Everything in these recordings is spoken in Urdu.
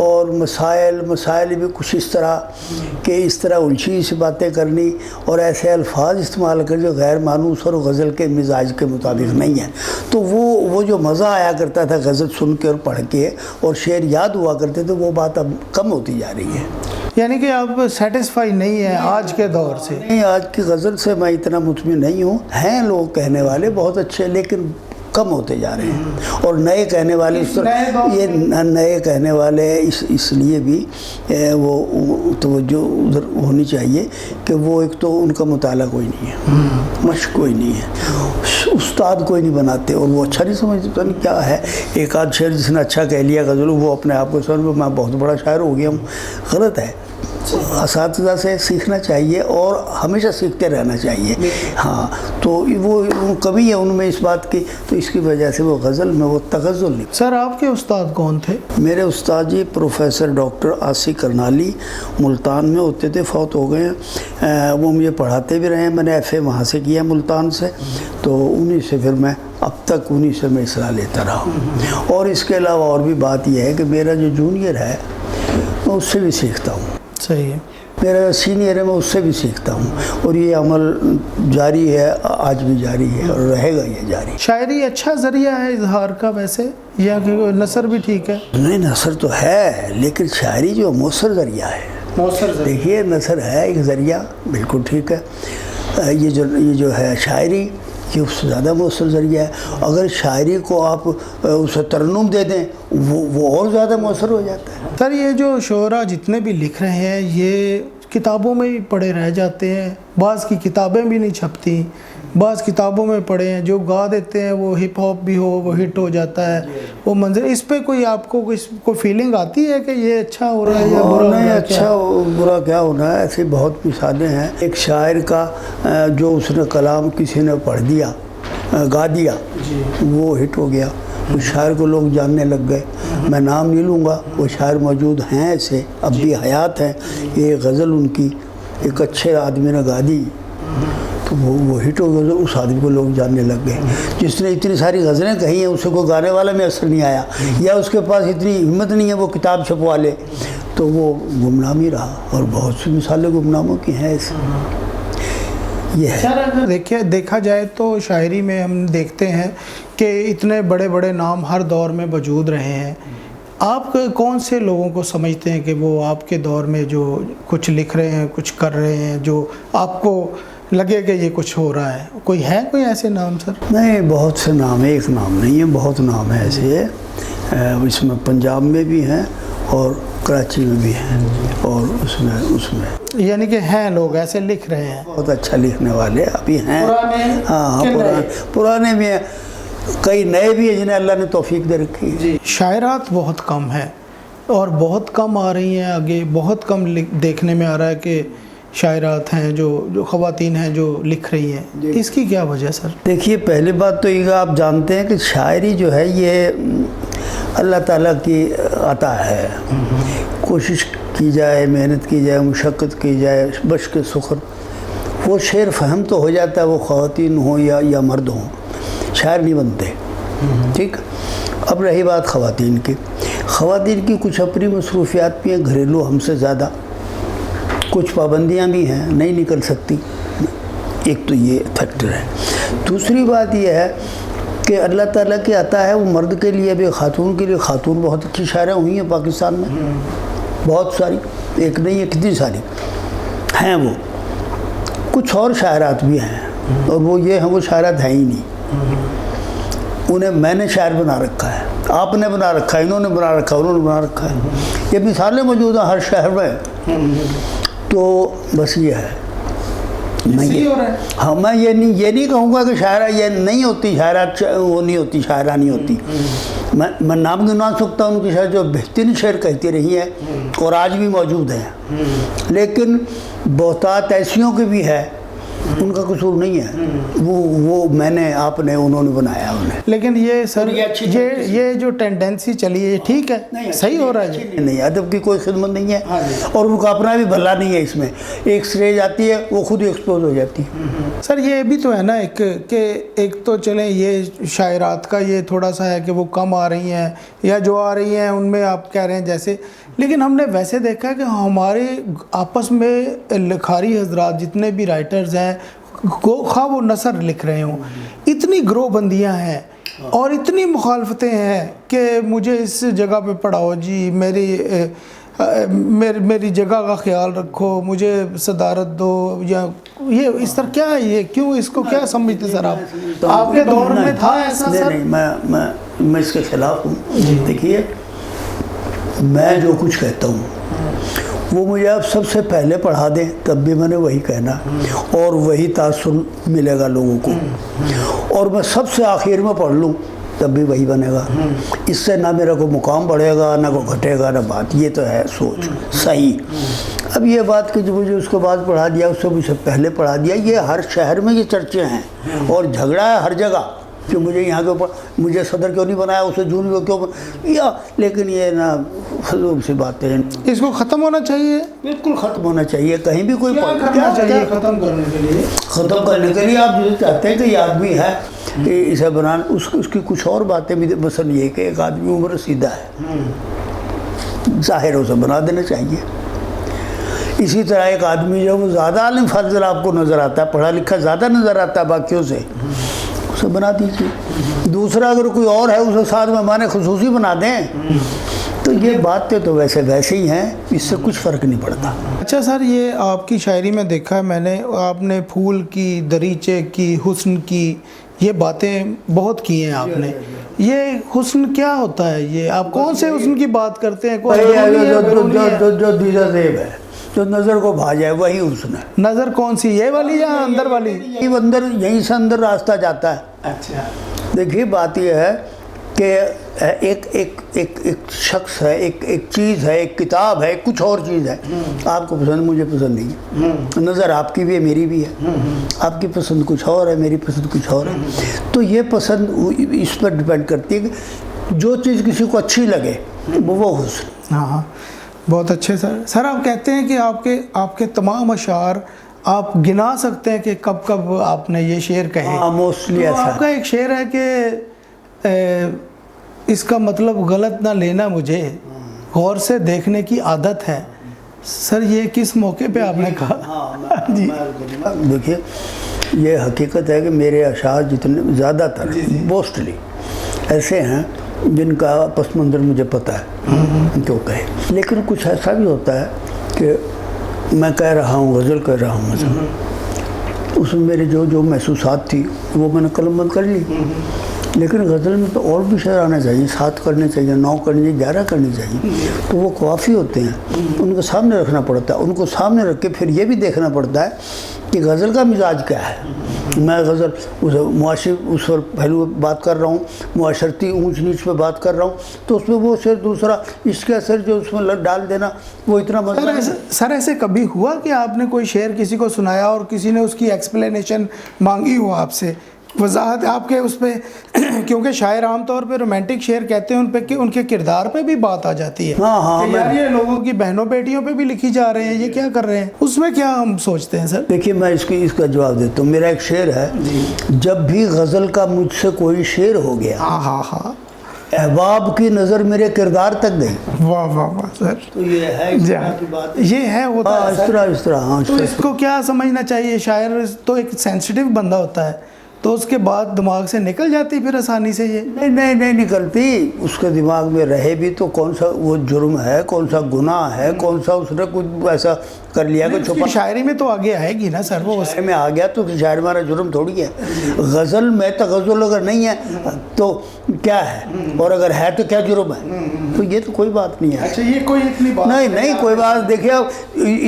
اور مسائل بھی کچھ اس طرح کہ اس طرح الجھی سی باتیں کرنی اور ایسے الفاظ استعمال کر جو غیر مانوس اور غزل کے مزاج کے مطابق نہیں ہے. تو وہ جو مزہ آیا کرتا تھا غزل سن کے اور پڑھ کے اور شعر یاد ہوا کرتے تھے، وہ بات اب کم ہوتی جا رہی ہے. یعنی کہ آپ سیٹسفائی نہیں ہیں آج کے دور سے؟ نہیں، آج کی غزل سے میں اتنا مطمئن نہیں ہوں. ہیں لوگ کہنے والے بہت اچھے، لیکن کم ہوتے جا رہے ہیں. اور نئے کہنے والے یہ نئے کہنے والے اس لیے بھی وہ توجہ ادھر ہونی چاہیے کہ وہ ایک تو ان کا مطالعہ کوئی نہیں ہے، مشق کوئی نہیں ہے، استاد کوئی نہیں بناتے، اور وہ اچھا نہیں سمجھتے. پتہ نہیں کیا ہے، ایک آدھ شعر جس نے اچھا کہہ لیا غزل، وہ اپنے آپ کو سمجھ میں بہت بڑا شاعر ہو گیا ہوں. غلط ہے. اساتذہ سے سیکھنا چاہیے اور ہمیشہ سیکھتے رہنا چاہیے. ہاں، تو وہ کمی ہے ان میں اس بات کی، تو اس کی وجہ سے وہ غزل میں وہ تغزل نہیں. سر آپ کے استاد کون تھے؟ میرے استاد جی پروفیسر ڈاکٹر آسی کرنالی ملتان میں ہوتے تھے، فوت ہو گئے ہیں. وہ مجھے پڑھاتے بھی رہے ہیں، میں نے ایف اے وہاں سے کیا ملتان سے، تو انہی سے پھر میں اب تک انہی سے میں اصلاح لیتا رہا ہوں. اور اس کے علاوہ اور بھی بات یہ ہے کہ میرا جو جونیئر ہے میں اس سے بھی سیکھتا ہوں. صحیح ہے. میرا سینئر ہے، میں اس سے بھی سیکھتا ہوں، اور یہ عمل جاری ہے، آج بھی جاری ہے اور رہے گا یہ جاری. شاعری اچھا ذریعہ ہے اظہار کا ویسے، یا کہ نثر بھی ٹھیک ہے؟ نہیں، نثر تو ہے، لیکن شاعری جو مؤثر ذریعہ ہے. دیکھیے نثر ہے ایک ذریعہ، بالکل ٹھیک ہے. یہ جو ہے شاعری، یہ اس سے زیادہ مؤثر ذریعہ ہے. اگر شاعری کو آپ اسے ترنم دے دیں، وہ اور زیادہ مؤثر ہو جاتا ہے. سر یہ جو شعراء جتنے بھی لکھ رہے ہیں یہ کتابوں میں ہی پڑھے رہ جاتے ہیں، بعض کی کتابیں بھی نہیں چھپتی، بعض کتابوں میں پڑھے ہیں، جو گا دیتے ہیں وہ ہپ ہاپ بھی ہو وہ ہٹ ہو جاتا ہے وہ منظر. اس پہ کوئی آپ کو کوئی فیلنگ آتی ہے کہ یہ اچھا ہو رہا ہے یا برا؟ نہیں، اچھا برا کیا ہونا ہے، ایسی بہت مثالیں ہیں. ایک شاعر کا جو اس نے کلام کسی نے پڑھ دیا، گا دیا، وہ ہٹ ہو گیا. اس شاعر کو لوگ جاننے لگ گئے. میں نام نہیں لوں گا، وہ شاعر موجود ہیں ایسے، اب بھی حیات ہیں. یہ غزل ان کی ایک اچھے آدمی نے گا دی تو وہ ہٹ ہو گیا، اس آدمی کو لوگ جاننے لگ گئے. جس نے اتنی ساری غزلیں کہی ہیں اسے کوئی گانے والا میں اثر نہیں آیا، یا اس کے پاس اتنی ہمت نہیں ہے وہ کتاب چھپوا لے، تو وہ گمنام ہی رہا. اور بہت سی مثالیں گمناموں کی ہیں ایسے. یہ ہے. سر اگر دیکھا جائے تو شاعری میں ہم دیکھتے ہیں کہ اتنے بڑے بڑے نام ہر دور میں موجود رہے ہیں. آپ کون سے لوگوں کو سمجھتے ہیں کہ وہ آپ کے دور میں جو کچھ لکھ رہے ہیں، کچھ کر رہے ہیں، جو آپ کو لگے کہ یہ کچھ ہو رہا ہے؟ کوئی ایسے نام سر؟ نہیں، بہت سے نام ہیں، ایک نام نہیں ہے، بہت نام ہیں ایسے. اس میں پنجاب میں بھی ہیں اور کراچی میں بھی ہیں، اور اس میں یعنی کہ ہیں لوگ ایسے لکھ رہے ہیں بہت اچھا لکھنے والے ابھی ہیں. ہاں، پرانے بھی ہیں، کئی نئے بھی ہیں جنہیں اللہ نے توفیق دے رکھی ہے. شاعرات بہت کم ہیں اور بہت کم آ رہی ہیں آگے، بہت کم دیکھنے میں آ رہا ہے کہ شاعرات ہیں جو خواتین ہیں جو لکھ رہی ہیں. اس کی کیا وجہ سر؟ دیکھیے، پہلی بات تو یہ آپ جانتے ہیں کہ شاعری جو ہے یہ اللہ تعالیٰ کی عطا ہے. کوشش کی جائے، محنت کی جائے، مشقت کی جائے، بشق سخن، وہ شعر فہم تو ہو جاتا ہے، وہ خواتین ہوں یا مرد ہوں، شاعر نہیں بنتے. ٹھیک. اب رہی بات خواتین کی کچھ اپنی مصروفیات بھی ہیں گھریلو، ہم سے زیادہ کچھ پابندیاں بھی ہیں، نہیں نکل سکتی. ایک تو یہ فیکٹر ہے. دوسری بات یہ ہے کہ اللہ تعالیٰ کی عطا ہے، وہ مرد کے لیے بھی خاتون کے لیے. خاتون بہت اچھی شاعریں ہوئی ہیں پاکستان میں، بہت ساری، ایک نہیں ہے، کتنی ساری ہیں. وہ کچھ اور شاعرات بھی ہیں، اور وہ یہ ہیں، وہ شاعرات ہیں ہی نہیں. انہیں میں نے شاعر بنا رکھا ہے، آپ نے بنا رکھا ہے، انہوں نے بنا رکھا ہے، انہوں نے بنا رکھا ہے. یہ مثالیں موجود ہیں ہر شہر میں. تو بس یہ ہے. میں یہ نہیں کہوں گا کہ شاعرہ یہ نہیں ہوتی، شاعرات وہ نہیں ہوتی، شاعرہ نہیں ہوتی. میں نام گنوا سکتا ہوں ان کی شاعر جو بہترین شعر کہتی رہی ہیں اور آج بھی موجود ہیں. لیکن بہتات ایسیوں کی بھی ہے، ان کا قصور نہیں ہے، وہ میں نے، آپ نے، انہوں نے بنایا انہیں. لیکن یہ سر یہ جو ٹینڈنسی چلی ہے ٹھیک ہے، صحیح ہو رہا ہے. نہیں، ادب کی کوئی خدمت نہیں ہے، اور ان کا اپنا بھی بھلا نہیں ہے. اس میں ایک سٹیج آتی ہے، وہ خود ہی ایکسپوز ہو جاتی ہے. سر یہ بھی تو ہے نا کہ ایک تو چلیں یہ شاعرات کا یہ تھوڑا سا ہے کہ وہ کم آ رہی ہیں، یا جو آ رہی ہیں ان میں آپ کہہ رہے ہیں جیسے، لیکن ہم نے ویسے دیکھا ہے کہ ہمارے آپس میں لکھاری حضرات جتنے بھی رائٹرز ہیں، خواہ وہ نثر لکھ رہے ہوں، اتنی گروہ بندیاں ہیں اور اتنی مخالفتیں ہیں کہ مجھے اس جگہ پہ پڑھاؤ جی، میری جگہ کا خیال رکھو، مجھے صدارت دو، یا یہ اس طرح کیا ہے، یہ کیوں، اس کو کیا سمجھتے سر آپ کے دور میں تھا ایسا سر؟ نہیں، میں اس کے خلاف ہوں. دیکھیے، میں جو کچھ کہتا ہوں وہ مجھے آپ سب سے پہلے پڑھا دیں تب بھی میں نے وہی کہنا، اور وہی تاثر ملے گا لوگوں کو، اور میں سب سے آخر میں پڑھ لوں تب بھی وہی بنے گا. اس سے نہ میرا کوئی مقام بڑھے گا، نہ کوئی گھٹے گا، نہ بات. یہ تو ہے سوچ صحیح. اب یہ بات کہ جو مجھے اس کو بعد پڑھا دیا، اس سے مجھے پہلے پڑھا دیا، یہ ہر شہر میں یہ چرچے ہیں اور جھگڑا ہے ہر جگہ کہ مجھے یہاں کے اوپر مجھے صدر کیوں نہیں بنایا، اسے جون کیوں یا. لیکن یہ نا فضول سی باتیں ہیں. اس کو ختم ہونا چاہیے، بالکل ختم ہونا چاہیے. کہیں بھی کوئی کرنا چاہیے ختم کرنے کے لیے؟ ختم کرنے کے لیے آپ جو چاہتے ہیں کہ یہ آدمی ہے کہ اسے بنانا، اس کی کچھ اور باتیں بھی. مثلا یہ کہ ایک آدمی عمر رسیدہ ہے، ظاہر اسے بنا دینا چاہیے. اسی طرح ایک آدمی جو وہ زیادہ عالم فاضل آپ کو نظر آتا ہے، پڑھا لکھا زیادہ نظر آتا ہے باقیوں سے، اسے بنا دیجیے. دوسرا اگر کوئی اور ہے اسے ساتھ مہمان خصوصی بنا دیں. تو یہ باتیں تو ویسے ہی ہیں، اس سے کچھ فرق نہیں پڑتا. اچھا سر، یہ آپ کی شاعری میں دیکھا ہے میں نے، آپ نے پھول کی، دریچے کی، حسن کی، یہ باتیں بہت کی ہیں آپ نے. یہ حسن کیا ہوتا ہے؟ یہ آپ کون سے حسن کی بات کرتے ہیں؟ جو دیدہ زیب ہے، جو نظر کو بھا جائے، وہی حسن ہے. نظر کون سی، یہ والی یا اندر والی؟ اندر، یہیں سے اندر راستہ جاتا ہے. اچھا، دیکھیے بات یہ ہے کہ ایک شخص ہے، ایک چیز ہے، ایک کتاب ہے، کچھ اور چیز ہے. آپ کو پسند، مجھے پسند نہیں ہے. نظر آپ کی بھی ہے، میری بھی ہے. آپ کی پسند کچھ اور ہے، میری پسند کچھ اور ہے. تو یہ پسند اس پر ڈیپینڈ کرتی ہے کہ جو چیز کسی کو اچھی لگے وہ حسن. ہاں، بہت اچھے سر. سر آپ کہتے ہیں کہ آپ کے تمام اشعار آپ گنا سکتے ہیں کہ کب کب آپ نے یہ شعر کہے؟ ہاں، موسٹلی ایسا. آپ کا ایک شعر ہے کہ اس کا مطلب غلط نہ لینا، مجھے غور سے دیکھنے کی عادت ہے. سر یہ کس موقع پہ آپ نے کہا؟ جی دیکھیے، یہ حقیقت ہے کہ میرے اشعار جتنے زیادہ تر موسٹلی ایسے ہیں جن کا پس منظر مجھے پتہ ہے کیوں کہے. لیکن کچھ ایسا بھی ہوتا ہے کہ میں کہہ رہا ہوں، غزل کہہ رہا ہوں مثلا، اس میں میرے جو محسوسات تھی وہ میں نے قلم بند کر لی. لیکن غزل میں تو اور بھی شعر آنا چاہیے، 7 کرنے چاہیے، 9 کرنے چاہیے، 11 کرنے چاہیے. تو وہ قوافی ہوتے ہیں، ان کو سامنے رکھنا پڑتا ہے. ان کو سامنے رکھ کے پھر یہ بھی دیکھنا پڑتا ہے کہ غزل کا مزاج کیا ہے. میں غزل معاشی اس پر پہلو بات کر رہا ہوں، معاشرتی اونچ نیچ پہ بات کر رہا ہوں، تو اس میں وہ شعر دوسرا، اس کا اثر جو اس میں ڈال دینا وہ اتنا مزہ ہے. سر ایسے کبھی ہوا کہ آپ نے کوئی شعر کسی کو سنایا اور کسی نے اس کی ایکسپلینیشن مانگی ہو آپ سے، وضاحت آپ کے اس پہ؟ کیونکہ شاعر عام طور پہ رومانٹک شعر کہتے ہیں ان پہ کہ ان کے کردار پہ بھی بات آ جاتی ہے. ہاں، یار یہ لوگوں کی بہنوں بیٹیوں پہ بھی لکھی جا رہے ہیں، یہ کیا کر رہے ہیں؟ اس میں کیا ہم سوچتے ہیں سر؟ دیکھیے، میں اس کا جواب دیتا ہوں. میرا ایک شعر ہے، جب بھی غزل کا مجھ سے کوئی شعر ہو گیا، ہاں، احباب کی نظر میرے کردار تک گئی. واہ واہ واہ سر، تو یہ ہے یہ ہے ہوتا ہے اس طرح. ہاں، تو اس کو کیا سمجھنا چاہیے؟ شاعر تو ایک سینسٹیو بندہ ہوتا ہے، تو اس کے بعد دماغ سے نکل جاتی پھر آسانی سے یہ؟ نہیں نکلتی. اس کے دماغ میں رہے بھی تو کون سا وہ جرم ہے، کون سا گناہ ہے، کون سا اس نے کچھ ایسا کر لیا کہ چھپا. شاعری میں تو آگے آئے گی نا سر، وہ شاعری میں آ گیا تو شاعر ہمارا جرم تھوڑی ہے. غزل میں تغزل اگر نہیں ہے تو کیا ہے، اور اگر ہے تو کیا جرم ہے؟ تو یہ تو کوئی بات نہیں ہے. اچھا، یہ کوئی اتنی بات نہیں کوئی بات. دیکھیے،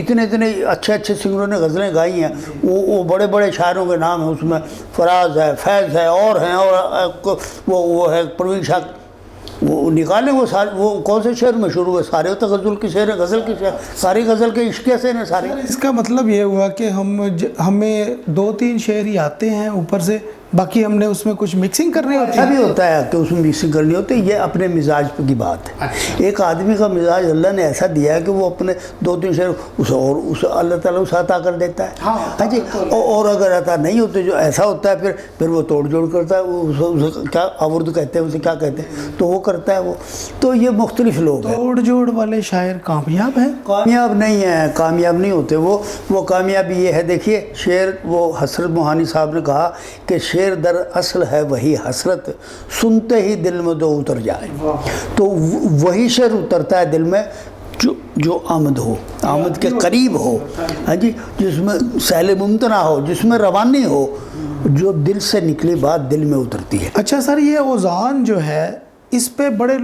اتنے اچھے سنگروں نے غزلیں گائی ہیں، وہ بڑے شاعروں کے نام ہیں. اس میں فراز ہے، فیض ہے، اور ہیں، اور وہ ہے پروین شاہ. وہ نکالیں وہ سارے، وہ کون سے شعر مشہور ہوئے؟ سارے تو غزل کے شعر ہیں، غزل کے شعر ساری غزل کے عشق سے سارے. اس کا مطلب یہ ہوا کہ ہمیں 2-3 شعر ہی آتے ہیں اوپر سے، باقی ہم نے اس میں کچھ مکسنگ کرنی ہوتی ایسا بھی ہوتا ہے کہ اس میں مکسنگ کرنی ہوتی ہے، یہ اپنے مزاج کی بات ہے۔ ایک آدمی کا مزاج اللہ نے ایسا دیا ہے کہ وہ اپنے 2-3 شعر اس اللہ تعالیٰ اسے عطا کر دیتا ہے، ہاں جی، اور اگر عطا نہیں ہوتے جو ایسا ہوتا ہے پھر وہ توڑ جوڑ کرتا ہے، اسے کیا اورد کہتے ہیں، اسے کیا کہتے ہیں، تو وہ کرتا ہے وہ، تو یہ مختلف لوگ ہیں۔ توڑ جوڑ والے شاعر کامیاب ہیں؟ کامیاب نہیں ہیں، کامیاب نہیں ہوتے وہ کامیابی یہ ہے، دیکھیے شعر وہ حسرت موہانی صاحب نے کہا کہ شعر در اصل ہے وہی حسرت، سنتے ہی دل میں دو اتر جائے، تو وہی شعر اترتا ہے دل میں جو آمد ہو، آمد کے قریب ہو، ہاں جی، جس میں سہل ممتنع ہو، جس میں روانی ہو، جو دل سے نکلی بات دل میں اترتی ہے۔ اچھا سر، یہ اوزان جو ہے اس پہ بڑے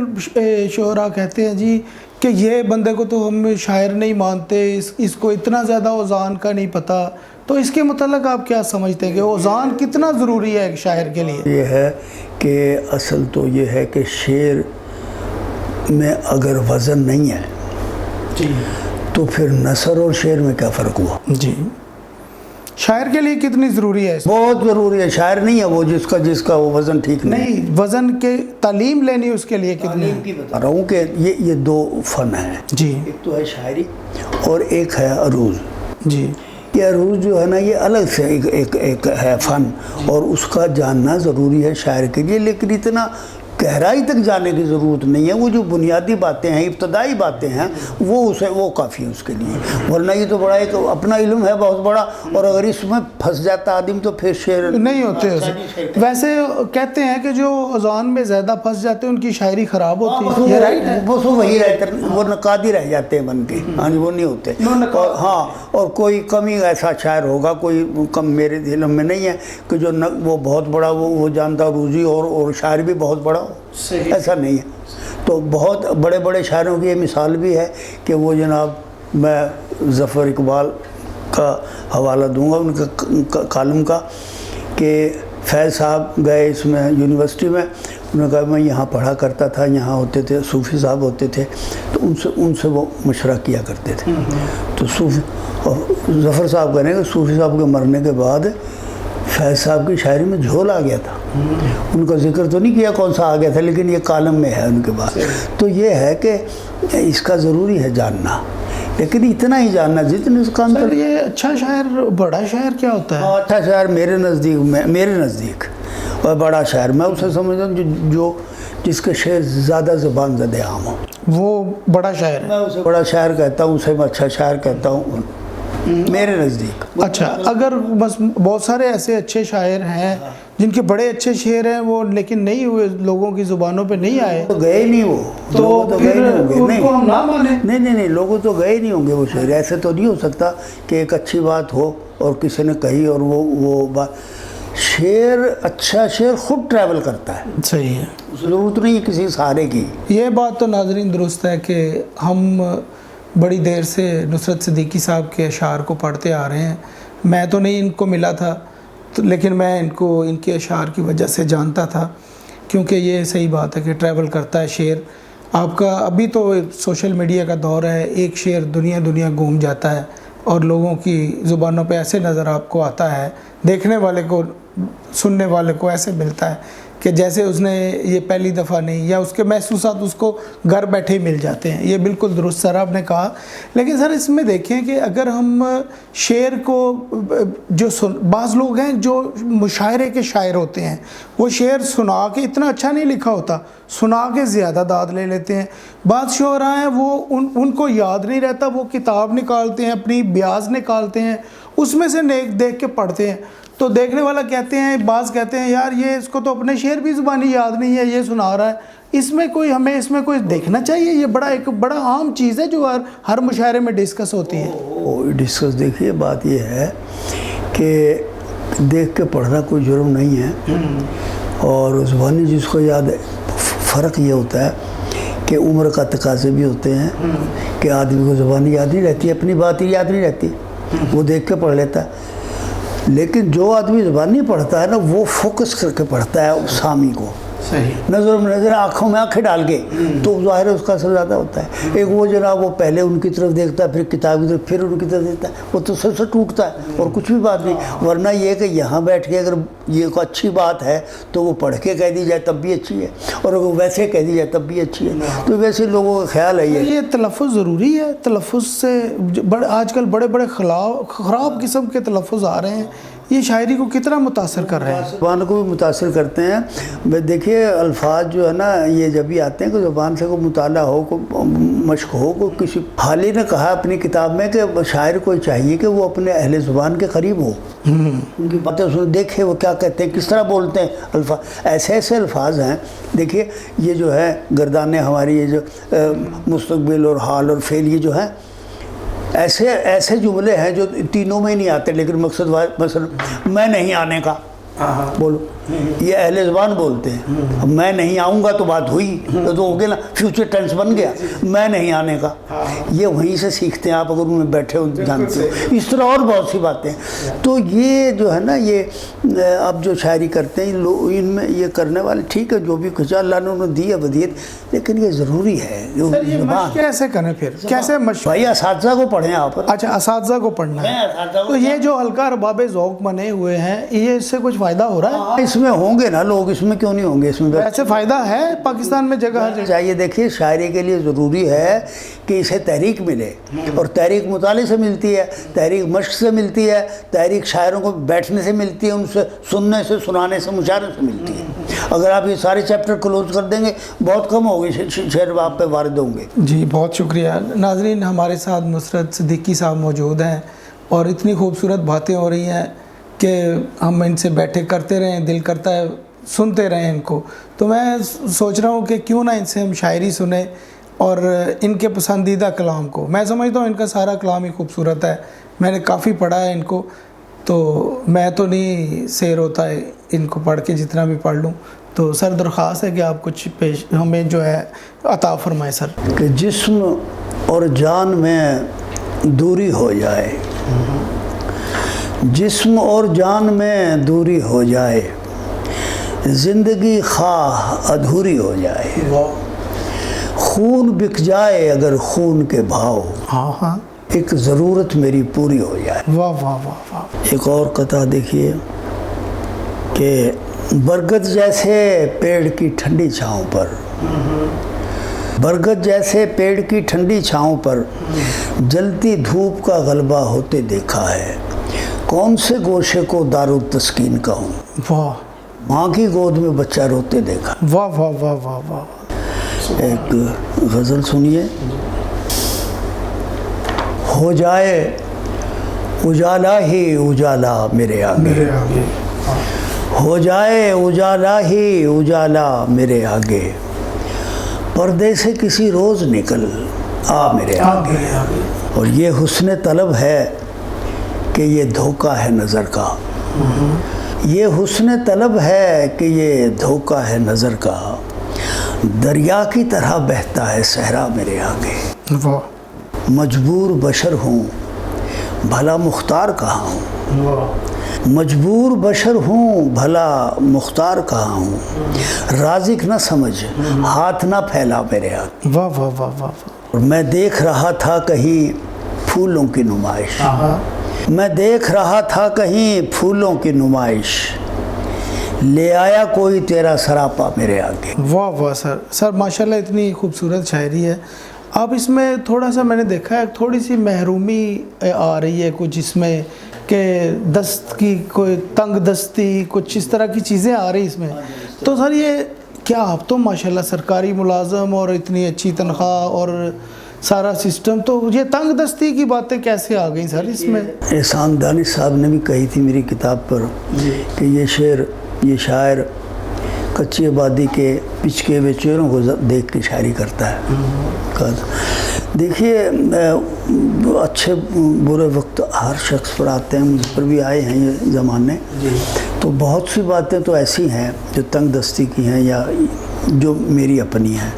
شعراء کہتے ہیں جی کہ یہ بندے کو تو ہم شاعر نہیں مانتے، اس کو اتنا زیادہ اوزان کا نہیں پتہ، تو اس کے متعلق آپ کیا سمجھتے ہیں کہ اوزان کتنا ضروری ہے ایک شاعر کے لیے؟ یہ ہے کہ اصل تو یہ ہے کہ شعر میں اگر وزن نہیں ہے جی تو پھر نثر اور شعر میں کیا فرق ہوا؟ جی، شاعر کے لیے کتنی ضروری ہے؟ بہت ضروری ہے، شاعر نہیں ہے وہ جس کا وہ وزن ٹھیک نہیں، وزن کے تعلیم لینی اس کے لیے کتنی ہے؟ بتا رہا ہوں کہ یہ 2 فن ہیں جی، ایک تو ہے شاعری اور ایک ہے عروض۔ جی، یہ عروض جو ہے نا یہ الگ سے ایک ہے فن، اور اس کا جاننا ضروری ہے شاعر کے لیے، لیکن اتنا گہرائی تک جانے کی ضرورت نہیں ہے، وہ جو بنیادی باتیں ہیں، ابتدائی باتیں ہیں، وہ کافی ہے اس کے لیے، ورنہ یہ تو بڑا ایک اپنا علم ہے بہت بڑا، اور اگر اس میں پھنس جاتا آدمی تو پھر شعر نہیں ہوتے اسے۔ ویسے کہتے ہیں کہ جو اوزان میں زیادہ پھنس جاتے ہیں ان کی شاعری خراب ہوتی ہے، یہ رائٹ ہے؟ وہ وہی رہتے ہیں، وہ نقادی رہ جاتے ہیں بن کے، ہاں جی، وہ نہیں ہوتے، اور ہاں، اور کوئی کمی ایسا شاعر ہوگا، کوئی کم میرے علم میں نہیں ہے کہ جو وہ بہت بڑا وہ جانتا روزی اور شاعر بھی بہت بڑا ہو، ایسا نہیں ہے۔ تو بہت بڑے بڑے شاعروں کی یہ مثال بھی ہے کہ وہ جناب میں ظفر اقبال کا حوالہ دوں گا ان کا کالم کا، کہ فیض صاحب گئے اس میں یونیورسٹی میں، انہوں نے کہا میں یہاں پڑھا کرتا تھا، یہاں ہوتے تھے صوفی صاحب ہوتے تھے، تو ان سے وہ مشورہ کیا کرتے تھے، تو صوفی اور ظفر صاحب کہنے کہ صوفی صاحب کے مرنے کے بعد فیض صاحب کی شاعری میں جھول آ گیا تھا، ان کا ذکر تو نہیں کیا کون سا آ گیا تھا، لیکن یہ کالم میں ہے ان کے بعد، تو یہ ہے کہ اس کا ضروری ہے جاننا، لیکن اتنا ہی جاننا جتنے اس کا سر یہ اچھا شاعر بڑا شاعر کیا ہوتا ہے؟ اچھا شاعر میرے نزدیک اور بڑا شاعر میں اسے سمجھتا ہوں جو جس کے شعر زیادہ زبان زدہ عام ہو، وہ بڑا شاعر ہے۔ میں اسے بڑا شاعر کہتا ہوں، اسے میں اچھا شاعر کہتا ہوں میرے نزدیک۔ اچھا، اگر بس بہت سارے ایسے اچھے شاعر ہیں جن کے بڑے اچھے شعر ہیں وہ لیکن نہیں ہوئے، لوگوں کی زبانوں پہ نہیں آئے، تو گئے نہیں وہ، تو پھر ان کو ہم نہ مانیں؟ نہیں، لوگوں تو گئے نہیں ہوں گے وہ شعر، ایسے تو نہیں ہو سکتا کہ ایک اچھی بات ہو اور کسی نے کہی اور وہ بات، شعر اچھا شعر خود ٹریول کرتا ہے، صحیح ہے، ضرورت نہیں ہے کسی سہارے کی۔ یہ بات تو ناظرین درست ہے کہ ہم بڑی دیر سے نصرت صدیقی صاحب کے اشعار کو پڑھتے آ رہے ہیں، میں تو نہیں ان کو ملا تھا لیکن میں ان کو ان کے اشعار کی وجہ سے جانتا تھا، کیونکہ یہ صحیح بات ہے کہ ٹریول کرتا ہے شعر آپ کا۔ ابھی تو سوشل میڈیا کا دور ہے، ایک شعر دنیا گھوم جاتا ہے اور لوگوں کی زبانوں پہ ایسے نظر آپ کو آتا ہے، دیکھنے والے کو سننے والے کو ایسے ملتا ہے کہ جیسے اس نے یہ پہلی دفعہ نہیں، یا اس کے محسوسات اس کو گھر بیٹھے ہی مل جاتے ہیں۔ یہ بالکل درست سر آپ نے کہا، لیکن سر اس میں دیکھیں کہ اگر ہم شعر کو جو بعض لوگ ہیں جو مشاعرے کے شاعر ہوتے ہیں، وہ شعر سنا کے اتنا اچھا نہیں لکھا ہوتا، سنا کے زیادہ داد لے لیتے ہیں۔ بعض شعراء ہیں وہ ان کو یاد نہیں رہتا، وہ کتاب نکالتے ہیں، اپنی بیاض نکالتے ہیں، اس میں سے نیک دیکھ کے پڑھتے ہیں، تو دیکھنے والا کہتے ہیں، بعض کہتے ہیں یار یہ اس کو تو اپنے شعر بھی زبانی یاد نہیں ہے، یہ سنا رہا ہے، ہمیں اس میں کوئی دیکھنا چاہیے۔ یہ ایک بڑا عام چیز ہے جو ہر مشاعرے میں ڈسکس ہوتی ہے۔ ڈسکس دیکھیے، بات یہ ہے کہ دیکھ کے پڑھنا کوئی جرم نہیں ہے، اور زبانی جس کو یاد ہے، فرق یہ ہوتا ہے کہ عمر کا تقاضے بھی ہوتے ہیں کہ آدمی کو زبانی یاد نہیں رہتی، اپنی بات ہی یاد نہیں رہتی، وہ دیکھ کے پڑھ لیتا ہے، لیکن جو آدمی زبانی پڑھتا ہے نا وہ فوکس کر کے پڑھتا ہے سامی کو، نظر میں نظر آنکھوں میں آنکھیں ڈال کے، تو ظاہر ہے اس کا اثر زیادہ ہوتا ہے۔ ایک وہ جناب وہ پہلے ان کی طرف دیکھتا ہے، پھر کتاب کی طرف، پھر ان کی طرف دیکھتا ہے، وہ تو سب سے ٹوٹتا ہے اور کچھ بھی بات نہیں۔ ورنہ یہ کہ یہاں بیٹھ کے اگر یہ کوئی اچھی بات ہے تو وہ پڑھ کے کہہ دی جائے تب بھی اچھی ہے، اور اگر ویسے کہہ دی جائے تب بھی اچھی ہے۔ تو ویسے لوگوں کا خیال ہے یہ تلفظ ضروری ہے، تلفظ سے آج کل بڑے بڑے خراب قسم کے تلفظ آ رہے ہیں، یہ شاعری کو کتنا متاثر کر رہے ہیں؟ زبان کو بھی متاثر کرتے ہیں۔ دیکھیے الفاظ جو ہے نا یہ جب بھی آتے ہیں کہ زبان سے کوئی مطالعہ ہو، کوئی مشق ہو، کوئی کسی حالی نے کہا اپنی کتاب میں کہ شاعر کو چاہیے کہ وہ اپنے اہل زبان کے قریب ہو، ان کی باتیں سن، دیکھے وہ کیا کہتے ہیں، کس طرح بولتے ہیں۔ الفاظ ایسے الفاظ ہیں، دیکھیے یہ جو ہے گردانیں ہماری، یہ جو مستقبل اور حال اور فعل، یہ جو ہے ایسے جملے ہیں جو تینوں میں ہی نہیں آتے، لیکن مقصد مثلا میں نہیں آنے کا، بولو یہ اہل زبان بولتے ہیں۔ میں نہیں آؤں گا تو بات ہوئی، تو ہو گیا نا، فیوچر ٹینس بن گیا، میں نہیں آنے کا۔ یہ وہیں سے سیکھتے ہیں آپ، اگر ان میں بیٹھے ہو جانتے ہو۔ اس طرح اور بہت سی باتیں، تو یہ جو ہے نا یہ اب جو شاعری کرتے ہیں ان میں یہ کرنے والے ٹھیک ہے، جو بھی کچھ اللہ نے انہوں نے دی ہے ودیت، لیکن یہ ضروری ہے۔ کیسے کریں پھر، کیسے مشق؟ بھائی اساتذہ کو پڑھیں آپ۔ اچھا اساتذہ کو پڑھنا ہے، تو یہ جو ہلکا رباب ذوق بنے ہوئے ہیں، یہ اس سے کچھ فائدہ ہو رہا ہے؟ اس میں ہوں گے نا لوگ، اس میں کیوں نہیں ہوں گے؟ اس میں ایسے فائدہ ہے پاکستان میں جگہ چاہیے۔ دیکھیے شاعری کے لیے ضروری ہے کہ اسے تحریک ملے، اور تحریک مطالعے سے ملتی ہے، تحریک مشق سے ملتی ہے، تحریک شاعروں کو بیٹھنے سے ملتی ہے، ان سے سننے سے، سنانے سے، مشاعرے سے ملتی ہے۔ اگر آپ یہ سارے چیپٹر کلوز کر دیں گے بہت کم ہوگی شعر آپ پہ وارد ہوں گے۔ جی بہت شکریہ ناظرین، ہمارے ساتھ نصرت صدیقی صاحب موجود ہیں، اور اتنی خوبصورت باتیں ہو رہی ہیں کہ ہم ان سے بیٹھے کرتے رہیں، دل کرتا ہے سنتے رہیں ان کو۔ تو میں سوچ رہا ہوں کہ کیوں نہ ان سے ہم شاعری سنیں اور ان کے پسندیدہ کلام کو۔ میں سمجھتا ہوں ان کا سارا کلام ہی خوبصورت ہے، میں نے کافی پڑھا ہے ان کو، تو میں تو نہیں سیر ہوتا ہے ان کو پڑھ کے، جتنا بھی پڑھ لوں۔ تو سر درخواست ہے کہ آپ کچھ پیش ہمیں جو ہے عطا فرمائیں سر۔ کہ جسم اور جان میں دوری ہو جائے، جسم اور جان میں دوری ہو جائے، زندگی خواہ ادھوری ہو جائے، خون بک جائے اگر خون کے بھاؤ، ہاں ایک ضرورت میری پوری ہو جائے۔ واہ واہ واہ واہ۔ ایک اور قطعہ دیکھیے کہ برگد جیسے پیڑ کی ٹھنڈی چھاؤں پر، برگد جیسے پیڑ کی ٹھنڈی چھاؤں پر جلتی دھوپ کا غلبہ ہوتے دیکھا ہے، کون سے گوشے کو دارالتسکین کہوں، واہ، ماں کی گود میں بچہ روتے دیکھا۔ واہ واہ واہ واہ واہ۔ ایک غزل سنیے۔ ہو جائے اجالا ہی اجالا میرے آگے، ہو جائے اجالا ہی اجالا میرے آگے، پردے سے کسی روز نکل آ میرے آگے، اور یہ حسن طلب ہے کہ یہ دھوکہ ہے نظر کا، یہ حسن طلب ہے کہ یہ دھوکہ ہے نظر کا، دریا کی طرح بہتا ہے صحرا میرے آگے، مجبور بشر ہوں بھلا مختار کہاں ہوں، مجبور بشر ہوں بھلا مختار کہاں ہوں، رازق نہ سمجھ ہاتھ نہ پھیلا میرے آگے۔ واہ واہ واہ واہ۔ اور میں دیکھ رہا تھا کہیں پھولوں کی نمائش، میں دیکھ رہا تھا کہیں پھولوں کی نمائش، لے آیا کوئی تیرا سراپا میرے آگے۔ واہ واہ سر، سر ماشاءاللہ اتنی خوبصورت شاعری ہے۔ اب اس میں تھوڑا سا میں نے دیکھا ہے تھوڑی سی محرومی آ رہی ہے کچھ اس میں، کہ دست کی کوئی تنگ دستی، کچھ اس طرح کی چیزیں آ رہی اس میں۔ تو سر یہ کیا، آپ تو ماشاءاللہ سرکاری ملازم اور اتنی اچھی تنخواہ اور سارا سسٹم، تو یہ تنگ دستی کی باتیں کیسے آ گئیں سر اس میں؟ احسان دانش صاحب نے بھی کہی تھی میری کتاب پر کہ یہ شاعر کچی آبادی کے پچکے ہوئے چہروں کو دیکھ کے شاعری کرتا ہے۔ دیکھیے اچھے برے وقت ہر شخص پر آتے ہیں، مجھ پر بھی آئے ہیں یہ زمانے، تو بہت سی باتیں تو ایسی ہیں جو تنگ دستی کی ہیں یا جو میری اپنی ہیں،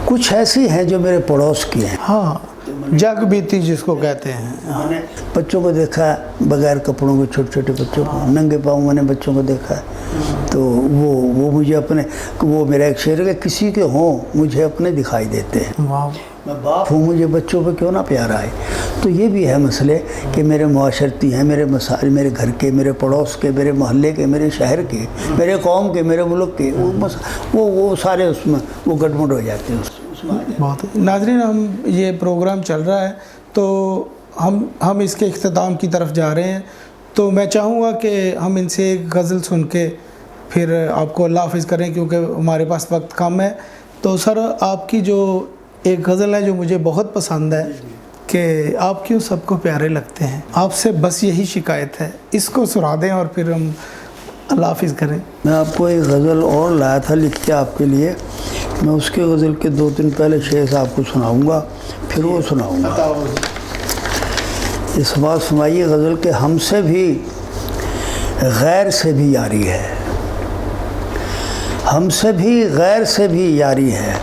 کچھ ایسی ہیں جو میرے پڑوس کی ہیں۔ ہاں، جگ بیتی جس کو کہتے ہیں۔ بچوں کو دیکھا ہے بغیر کپڑوں کے، چھوٹے چھوٹے بچوں کو، ننگے پاؤں میں نے بچوں کو دیکھا ہے، تو وہ مجھے اپنے، وہ میرا ایک شعر ہے، کسی کے ہوں مجھے اپنے دکھائی دیتے ہیں، میں باپ ہوں مجھے بچوں پہ کیوں نہ پیار آئے۔ تو یہ بھی ہے مسئلے کہ میرے معاشرتی ہیں، میرے مسائل، میرے گھر کے، میرے پڑوس کے، میرے محلے کے، میرے شہر کے، میرے قوم کے، میرے ملک کے، وہ سارے اس میں وہ گڈمڈ ہو جاتے ہیں اس میں۔ بہت ناظرین، ہم یہ پروگرام چل رہا ہے تو ہم اس کے اختتام کی طرف جا رہے ہیں، تو میں چاہوں گا کہ ہم ان سے ایک غزل سن کے پھر آپ کو اللہ حافظ کریں، کیونکہ ہمارے پاس وقت کم ہے۔ تو سر، آپ کی جو ایک غزل ہے جو مجھے بہت پسند ہے کہ آپ کیوں سب کو پیارے لگتے ہیں، آپ سے بس یہی شکایت ہے، اس کو سنا دیں اور پھر ہم اللہ حافظ کریں۔ میں آپ کو ایک غزل اور لایا تھا لکھ کے آپ کے لیے، میں اس کے غزل کے 2 دن پہلے شعر آپ کو سناؤں گا، پھر وہ سناؤں گا۔ اس بات سنائیے غزل کہ ہم سے بھی غیر سے بھی یاری ہے، ہم سے بھی غیر سے بھی یاری ہے،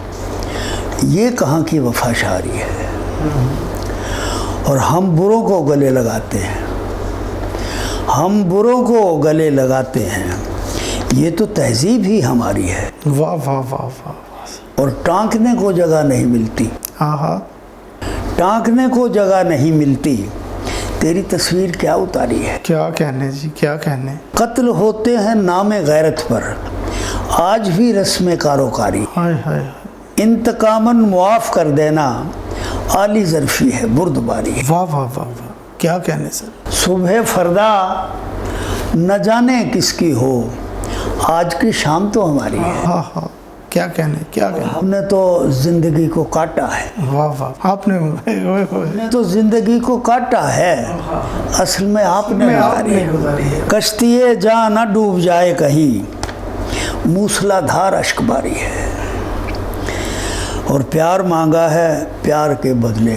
یہ کہاں کی وفا شاری ہے، اور ہم بروں کو گلے لگاتے ہیں، ہم بروں کو گلے لگاتے ہیں، یہ تو تہذیب ہی ہماری ہے، واہ واہ واہ واہ، اور ٹانکنے کو جگہ نہیں ملتی، ہاں ہاں، ٹانکنے کو جگہ نہیں ملتی، تیری تصویر کیا اتاری ہے، کیا کہنے جی، کیا کہنے، قتل ہوتے ہیں نام غیرت پر، آج بھی رسم کاروکاری، ہائے ہائے، انتقاماً معاف کر دینا، عالی ظرفی ہے بردباری ہے، واہ واہ واہ واہ، کیا کہنے سر، صبح فردا نہ جانے کس کی ہو، آج کی شام تو ہماری ہے، ہاں ہاں، کیا کہنے، کیا کہنے، ہم نے تو زندگی کو کاٹا ہے، واہ واہ، آپ نے تو زندگی کو کاٹا ہے، اصل میں آپ نے گزاری ہے، کشتی جاں نہ ڈوب جائے کہیں، موسلا دھار اشک باری ہے، اور پیار مانگا ہے پیار کے بدلے،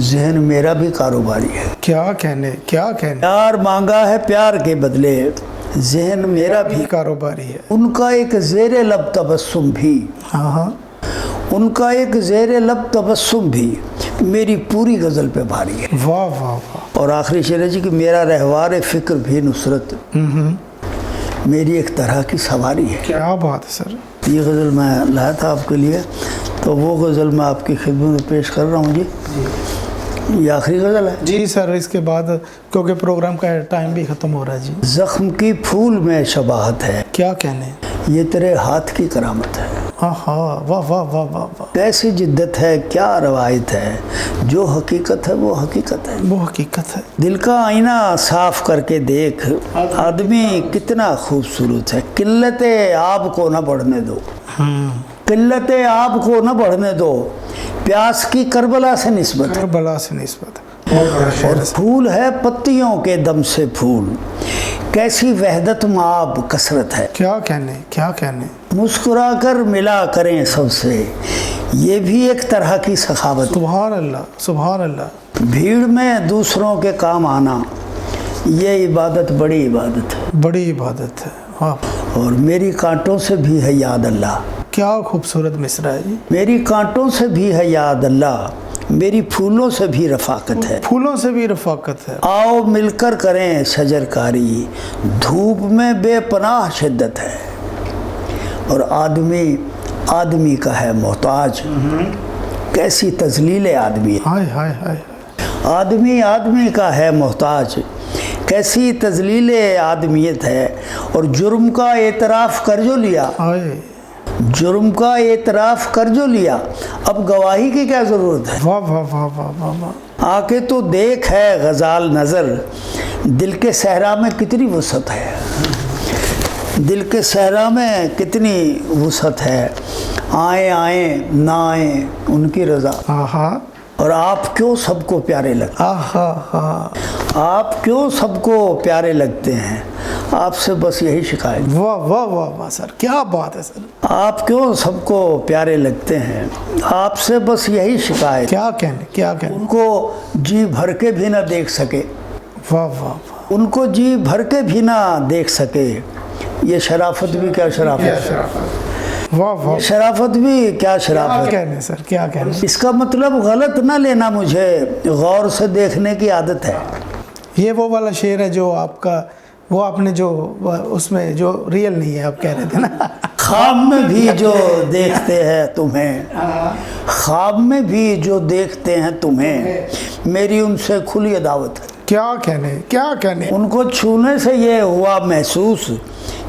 ذہن میرا بھی کاروباری ہے، کیا کہنے، کیا کہنے، پیار مانگا ہے پیار کے بدلے، ذہن میرا بھی، کاروباری ہے، ان کا ایک زیر لب تبسم بھی، ہاں ہاں، ان کا ایک زیر لب تبسم بھی میری پوری غزل پہ بھاری ہے، واہ واہ واہ، اور آخری شعر ہے جی کہ میرا رہوار فکر بھی نصرت، میری ایک طرح کی سواری ہے، کیا بات ہے سر، یہ غزل میں لایا تھا آپ کے لیے، تو وہ غزل میں آپ کی خدمت میں پیش کر رہا ہوں جی، یہ آخری غزل ہے جی سر، اس کے بعد کیونکہ پروگرام کا ٹائم بھی ختم ہو رہا ہے جی، زخم کی پھول میں شباہت ہے، کیا کہنے، یہ تیرے ہاتھ کی کرامت ہے، ہاں ہاں، واہ واہ واہ واہ واہ، کیسی جدت ہے کیا روایت ہے، جو حقیقت ہے وہ حقیقت ہے، وہ حقیقت ہے، دل کا آئینہ صاف کر کے دیکھ، آدمی کتنا خوبصورت ہے، قلت آب کو نہ بڑھنے دو، قلت آب کو نہ بڑھنے دو، پیاس کی کربلا سے نسبت ہے، کربلا سے نسبت، اور پھول ہے پتیوں کے دم سے پھول، کیسی وحدت مآب کثرت ہے، کیا کہنے، کیا کہنے، مسکرا کر ملا کریں سب سے، یہ بھی ایک طرح کی سخاوت، سبحان اللہ، سبحان اللہ، بھیڑ میں دوسروں کے کام آنا، یہ عبادت بڑی عبادت ہے، بڑی عبادت ہے، واہ، اور میری کانٹوں سے بھی ہے یاد اللہ، کیا خوبصورت مصرع ہے جی، میری کانٹوں سے بھی ہے یاد اللہ، میری پھولوں سے بھی رفاقت ہے، پھولوں سے بھی رفاقت ہے، آؤ مل کر کریں شجر کاری، دھوپ میں بے پناہ شدت ہے، اور آدمی کا ہے محتاج، کیسی تذلیل آدمی ہے، ہائے ہائے ہائے، آدمی کا ہے محتاج، کیسی تذلیل آدمیت ہے، اور جرم کا اعتراف کر جو لیا، ہائے، جرم کا اعتراف کر جو لیا، اب گواہی کی کیا ضرورت ہے، واہ واہ واہ واہ واہ واہ، آ کے تو دیکھ ہے غزال نظر، دل کے صحرا میں کتنی وسعت ہے، دل کے صحرا میں کتنی وسعت ہے، آئیں نہ آئیں ان کی رضا، آہا، اور آپ کیوں سب کو پیارے لگتے آہا ہاں، آپ کیوں سب کو پیارے لگتے ہیں، آپ سے بس یہی شکایت، واہ واہ واہ واہ سر، کیا بات ہے سر، آپ کیوں سب کو پیارے لگتے ہیں، آپ سے بس یہی شکایت، کیا کہنے، کیا کہنے، ان کو جی بھر کے بھی نہ دیکھ سکے، واہ واہ واہ، ان کو جی بھر کے بھی نہ دیکھ سکے، یہ شرافت بھی کیا شرافت ہے، واہ واہ، شرافت بھی کیا کیا شرافت، کہنے سر، کیا کہنے، اس کا مطلب غلط نہ لینا، مجھے غور سے دیکھنے کی عادت ہے، یہ وہ والا شعر ہے جو آپ کا وہ آپ نے جو اس میں جو ریئل نہیں ہے آپ کہہ رہے تھے نا خواب میں بھی جو دیکھتے ہیں تمہیں، خواب میں بھی جو دیکھتے ہیں تمہیں، میری ان سے کھلی دعوت ہے۔ کیا کہنے ان کو چھونے سے یہ ہوا محسوس،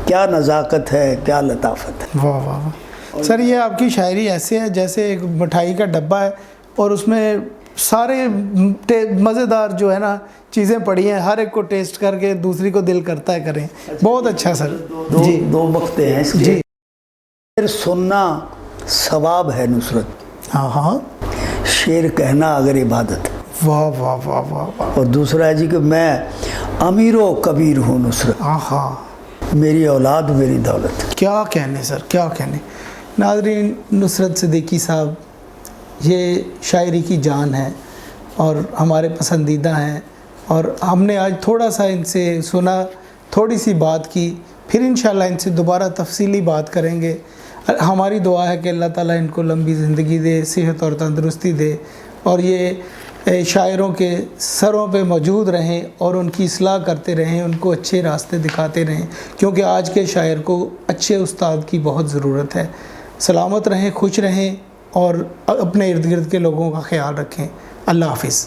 کیا نزاکت ہے، کیا لطافت ہے۔ واہ واہ واہ سر، یہ آپ کی شاعری ایسے ہے جیسے ایک مٹھائی کا ڈبہ ہے اور اس میں سارے مزیدار جو ہے نا چیزیں پڑی ہیں، ہر ایک کو ٹیسٹ کر کے دوسری کو دل کرتا ہے کریں۔ بہت اچھا سر جی۔ دو بکتے ہیں اس کے، جی شعر سننا ثواب ہے نصرت، ہاں ہاں، شعر کہنا اگر عبادت ہے۔ واہ واہ واہ واہ واہ، اور دوسرا ہے جی کہ میں امیر و کبیر ہوں نصرت، ہاں ہاں، میری اولاد میری دولت۔ کیا کہنے سر، کیا کہنے۔ ناظرین، نصرت صدیقی صاحب یہ شاعری کی جان ہے اور ہمارے پسندیدہ ہیں، اور ہم نے آج تھوڑا سا ان سے سنا، تھوڑی سی بات کی، پھر انشاءاللہ ان سے دوبارہ تفصیلی بات کریں گے۔ ہماری دعا ہے کہ اللہ تعالیٰ ان کو لمبی زندگی دے، صحت اور تندرستی دے، اور یہ شاعروں کے سروں پہ موجود رہیں اور ان کی اصلاح کرتے رہیں، ان کو اچھے راستے دکھاتے رہیں، کیونکہ آج کے شاعر کو اچھے استاد کی بہت ضرورت ہے۔ سلامت رہیں، خوش رہیں اور اپنے ارد گرد کے لوگوں کا خیال رکھیں۔ اللہ حافظ۔